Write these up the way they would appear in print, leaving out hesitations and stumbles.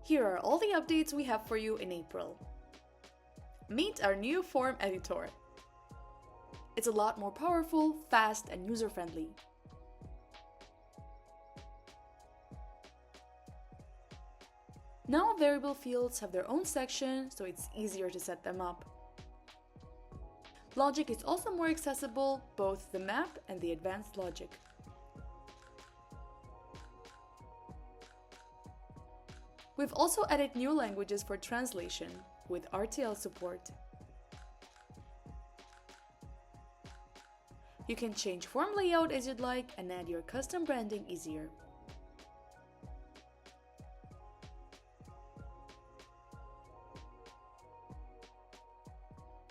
Here are all the updates we have for you in April. Meet our new form editor. It's a lot more powerful, fast, and user-friendly. Now variable fields have their own section, so it's easier to set them up. Logic is also more accessible, both the map and the advanced logic. We've also added new languages for translation, with RTL support. You can change form layout as you'd like and add your custom branding easier.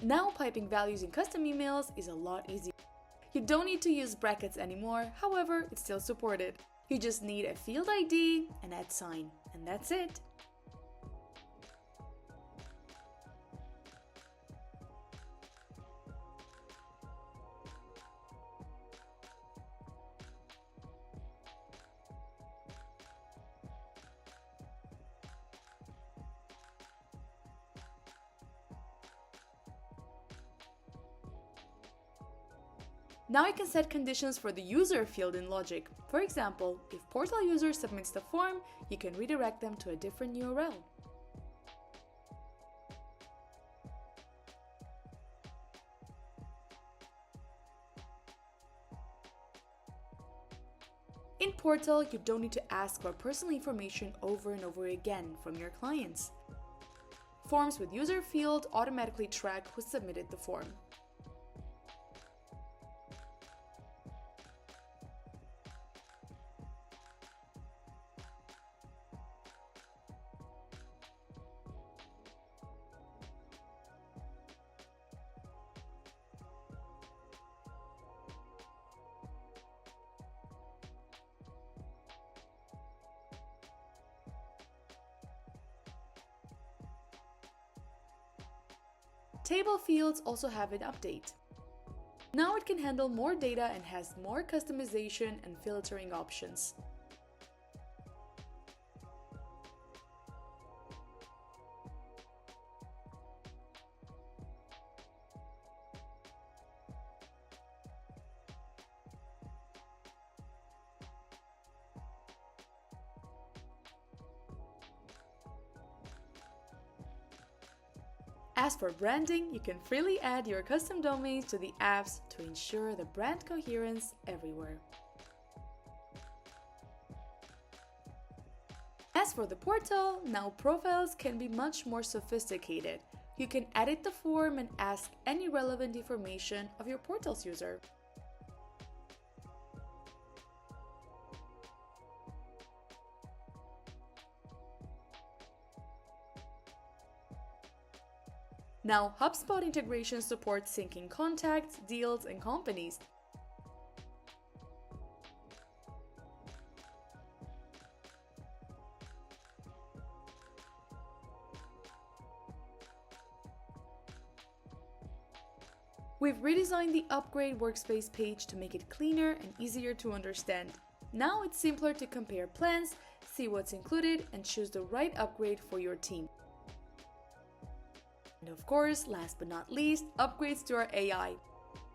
Now piping values in custom emails is a lot easier. You don't need to use brackets anymore, however, it's still supported. You just need a field ID and @sign, and that's it. Now you can set conditions for the user field in Logic. For example, if portal user submits the form, you can redirect them to a different URL. In Portal, you don't need to ask for personal information over and over again from your clients. Forms with user field automatically track who submitted the form. Table fields also have an update. Now it can handle more data and has more customization and filtering options. As for branding, you can freely add your custom domains to the apps to ensure the brand coherence everywhere. As for the portal, now profiles can be much more sophisticated. You can edit the form and ask any relevant information of your portal's user. Now, HubSpot integration supports syncing contacts, deals, and companies. We've redesigned the upgrade workspace page to make it cleaner and easier to understand. Now it's simpler to compare plans, see what's included, and choose the right upgrade for your team. And of course, last but not least, upgrades to our AI.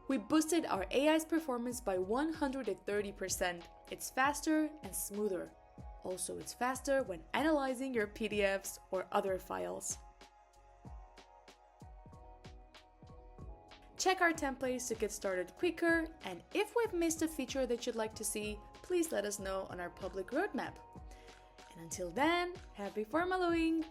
We boosted our AI's performance by 130%. It's faster and smoother. Also, it's faster when analyzing your PDFs or other files. Check our templates to get started quicker, and if we've missed a feature that you'd like to see, please let us know on our public roadmap. And until then, happy Formalooing!